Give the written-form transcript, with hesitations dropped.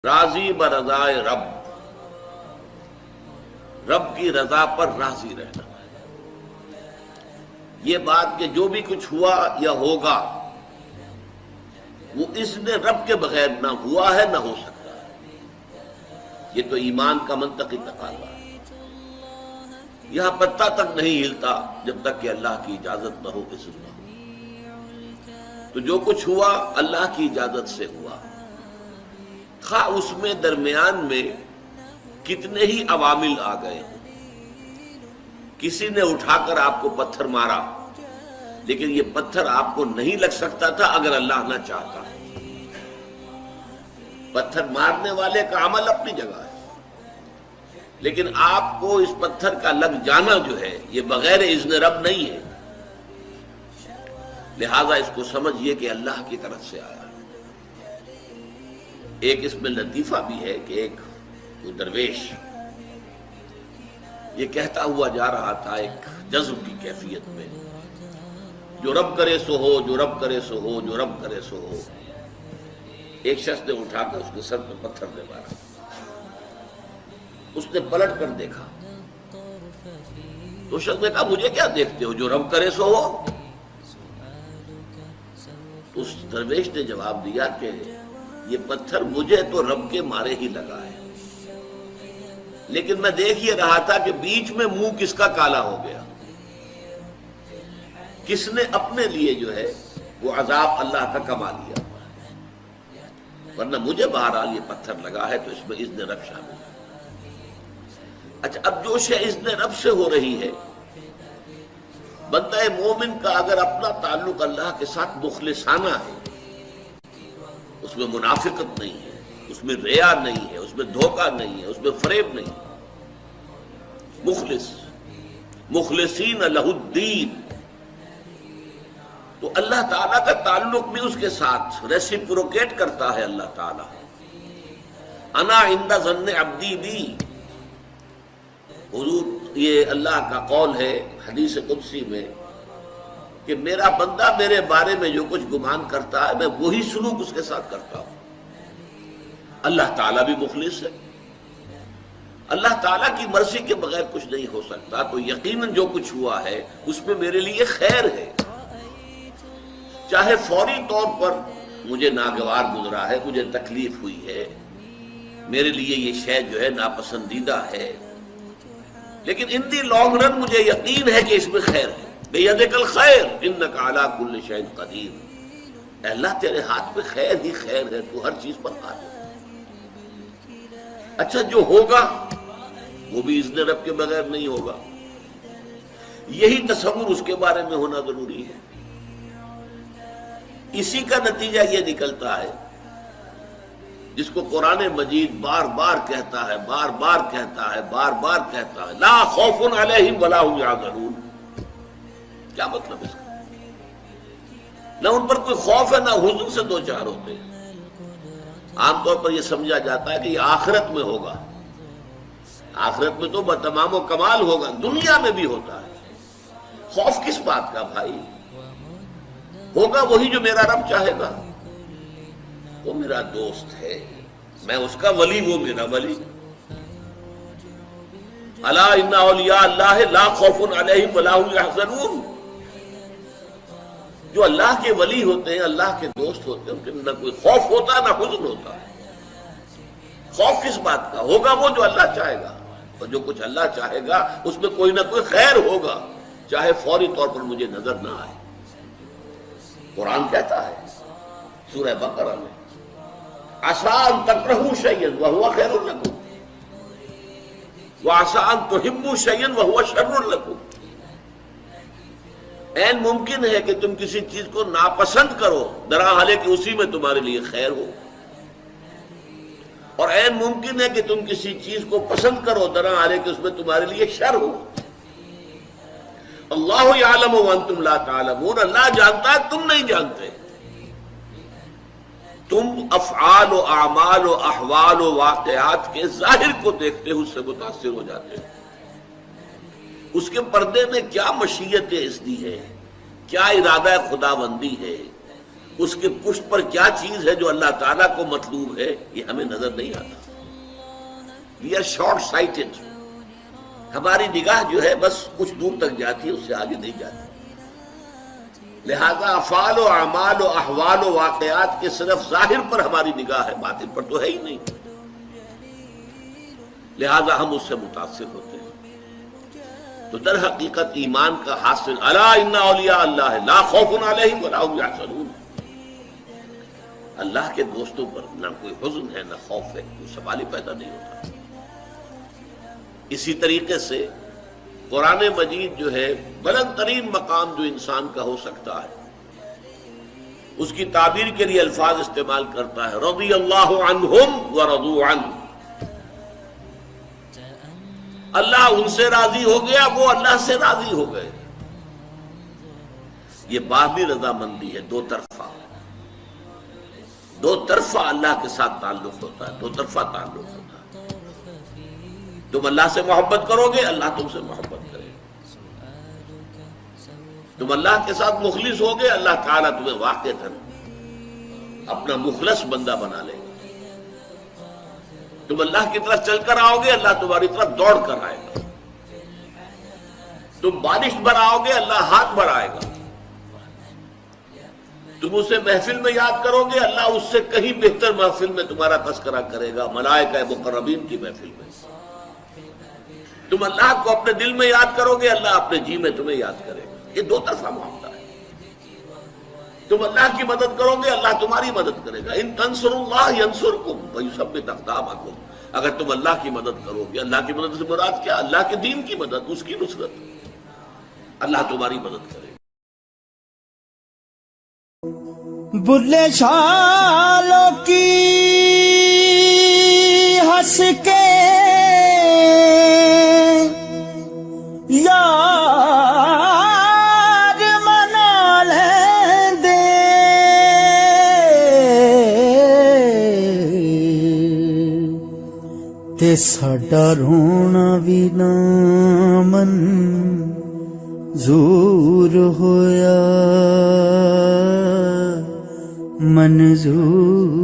راضی برضائے رب، رب کی رضا پر راضی رہنا۔ یہ بات کہ جو بھی کچھ ہوا یا ہوگا وہ اذن رب کے بغیر نہ ہوا ہے نہ ہو سکتا ہے، یہ تو ایمان کا منطقی تقاضا ہے۔ یہاں پتہ تک نہیں ہلتا جب تک کہ اللہ کی اجازت نہ ہو، اذن نہ ہو۔ تو جو کچھ ہوا اللہ کی اجازت سے ہوا، خواہ اس میں درمیان میں کتنے ہی عوامل آ گئے ہوں۔ کسی نے اٹھا کر آپ کو پتھر مارا، لیکن یہ پتھر آپ کو نہیں لگ سکتا تھا اگر اللہ نہ چاہتا۔ پتھر مارنے والے کا عمل اپنی جگہ ہے، لیکن آپ کو اس پتھر کا لگ جانا جو ہے یہ بغیر اذن رب نہیں ہے، لہذا اس کو سمجھیے کہ اللہ کی طرف سے آیا۔ ایک اس میں لطیفہ بھی ہے کہ ایک درویش یہ کہتا ہوا جا رہا تھا ایک جذب کی کیفیت میں، جو رب کرے سو ہو، جو رب کرے سو ہو، جو رب کرے سو ہو۔ ایک شخص نے اٹھا کر اس کے سر پہ پتھر نے مارا، اس نے پلٹ کر دیکھا تو شخص نے کہا مجھے کیا دیکھتے ہو، جو رب کرے سو ہو۔ اس درویش نے جواب دیا کہ یہ پتھر مجھے تو رب کے مارے ہی لگا ہے، لیکن میں دیکھ یہ رہا تھا کہ بیچ میں منہ کس کا کالا ہو گیا، کس نے اپنے لیے جو ہے وہ عذاب اللہ کا کما لیا، ورنہ مجھے بہرحال یہ پتھر لگا ہے تو اس میں اذن رب شامل ہے۔ اچھا، اب جو شے اذن رب سے ہو رہی ہے، بندہ مومن کا اگر اپنا تعلق اللہ کے ساتھ مخلصانہ ہے، اس میں منافقت نہیں ہے، اس میں ریا نہیں ہے، اس میں دھوکہ نہیں ہے، اس میں فریب نہیں ہے، مخلص مخلصین لہ الدین، تو اللہ تعالیٰ کا تعلق بھی اس کے ساتھ ریسیپروکیٹ کرتا ہے۔ اللہ تعالیٰ انا عند ظن عبدی بی، حضور یہ اللہ کا قول ہے حدیث قدسی میں کہ میرا بندہ میرے بارے میں جو کچھ گمان کرتا ہے میں وہی سلوک اس کے ساتھ کرتا ہوں۔ اللہ تعالیٰ بھی مخلص ہے، اللہ تعالیٰ کی مرضی کے بغیر کچھ نہیں ہو سکتا، تو یقیناً جو کچھ ہوا ہے اس میں میرے لیے خیر ہے، چاہے فوری طور پر مجھے ناگوار گزرا ہے، مجھے تکلیف ہوئی ہے، میرے لیے یہ شے جو ہے ناپسندیدہ ہے، لیکن ان دی لانگ رن مجھے یقین ہے کہ اس میں خیر ہے۔ بیدک الخیر انک علی کل شیء قدیر، اے اللہ تیرے ہاتھ میں خیر ہی خیر ہے، تو ہر چیز پر قادر ہے۔ اچھا، جو ہوگا وہ بھی اذن رب کے بغیر نہیں ہوگا، یہی تصور اس کے بارے میں ہونا ضروری ہے۔ اسی کا نتیجہ یہ نکلتا ہے جس کو قرآن مجید بار بار کہتا ہے، بار بار کہتا ہے، بار بار کہتا ہے، لا خوف علیہم ولا هم یحزنون۔ کیا مطلب اس کا؟ نہ ان پر کوئی خوف ہے نہ حزن سے دو چار ہوتے ہیں۔ عام طور پر یہ سمجھا جاتا ہے کہ یہ آخرت میں ہوگا، آخرت میں تو بتمام و کمال ہوگا، دنیا میں بھی ہوتا ہے۔ خوف کس بات کا بھائی؟ ہوگا وہی جو میرا رب چاہے گا، وہ میرا دوست ہے، میں اس کا ولی، وہ میرا ولی۔ الا ان اولیاء اللہ لا خوف علیہم ولا هم یحزنون، جو اللہ کے ولی ہوتے ہیں، اللہ کے دوست ہوتے ہیں، ان کے نہ کوئی خوف ہوتا نہ حزن ہوتا ہے۔ خوف کس بات کا؟ ہوگا وہ جو اللہ چاہے گا، اور جو کچھ اللہ چاہے گا اس میں کوئی نہ کوئی خیر ہوگا، چاہے فوری طور پر مجھے نظر نہ آئے۔ قرآن کہتا ہے سورہ بقرہ میں عسیٰ ان تکرہوا شیئا وہو خیر لکم وعسیٰ ان تحبوا شیئا وہو شر لکم، عین ممکن ہے کہ تم کسی چیز کو ناپسند کرو درحال کہ اسی میں تمہارے لیے خیر ہو، اور عین ممکن ہے کہ تم کسی چیز کو پسند کرو درحال کہ اس میں تمہارے لیے شر ہو۔ اللہ یعلم وانتم لا تعلمون، اللہ جانتا ہے تم نہیں جانتے۔ تم افعال و اعمال و احوال و واقعات کے ظاہر کو دیکھتے ہو، اس سے متاثر ہو جاتے ہو، اس کے پردے میں کیا مشیت اذنی ہے، کیا ارادہ خداوندی ہے، اس کے پشت پر کیا چیز ہے جو اللہ تعالیٰ کو مطلوب ہے، یہ ہمیں نظر نہیں آتا۔ وی آر شارٹ سائٹڈ، ہماری نگاہ جو ہے بس کچھ دور تک جاتی ہے، اس سے آگے نہیں جاتی۔ لہذا افعال و اعمال و احوال و واقعات کے صرف ظاہر پر ہماری نگاہ ہے، باطن پر تو ہے ہی نہیں، لہذا ہم اس سے متاثر ہوتے ہیں۔ تو در حقیقت ایمان کا حاصل الا ان اولیاء اللہ لا خوف علیہم ولا هم یحزنون، اللہ کے دوستوں پر نہ کوئی حزن ہے نہ خوف ہے، کوئی سوال ہی پیدا نہیں ہوتا۔ اسی طریقے سے قرآن مجید جو ہے بلند ترین مقام جو انسان کا ہو سکتا ہے، اس کی تعبیر کے لیے الفاظ استعمال کرتا ہے رضی اللہ عنہم ورضوا عنہ، اللہ ان سے راضی ہو گیا، وہ اللہ سے راضی ہو گئے۔ یہ باہمی رضامندی ہے، دو طرفہ اللہ کے ساتھ تعلق ہوتا ہے، دو طرفہ تعلق ہوتا ہے۔ تم اللہ سے محبت کرو گے، اللہ تم سے محبت کرے گا۔ تم اللہ کے ساتھ مخلص ہوگے، اللہ تعالیٰ تمہیں واقعتاً اپنا مخلص بندہ بنا لے گا۔ تم اللہ کی طرف چل کر آؤ گے، اللہ تمہاری طرف دوڑ کر آئے گا۔ تم بارش بھراؤ گے، اللہ ہاتھ بڑھائے گا۔ تم اسے محفل میں یاد کرو گے، اللہ اس سے کہیں بہتر محفل میں تمہارا تذکرہ کرے گا، ملائکہ مقربین کی محفل میں۔ تم اللہ کو اپنے دل میں یاد کرو گے، اللہ اپنے جی میں تمہیں یاد کرے گا۔ یہ دو طرفہ معاملہ ہے۔ تم اللہ کی مدد کرو گے، اللہ تمہاری مدد کرے گا۔ ان تنصروا اللہ ینصرکم ویثبت اقدامکم، اگر تم اللہ کی مدد کرو گے، اللہ کی مدد سے مراد کیا؟ اللہ کے دین کی مدد، اس کی نصرت، اللہ تمہاری مدد کرے گا۔ بلے شالوں کی ہنس کے یار منا لیں دے، تے ساڈا رونا بھی نہ منظور ہویا، منظور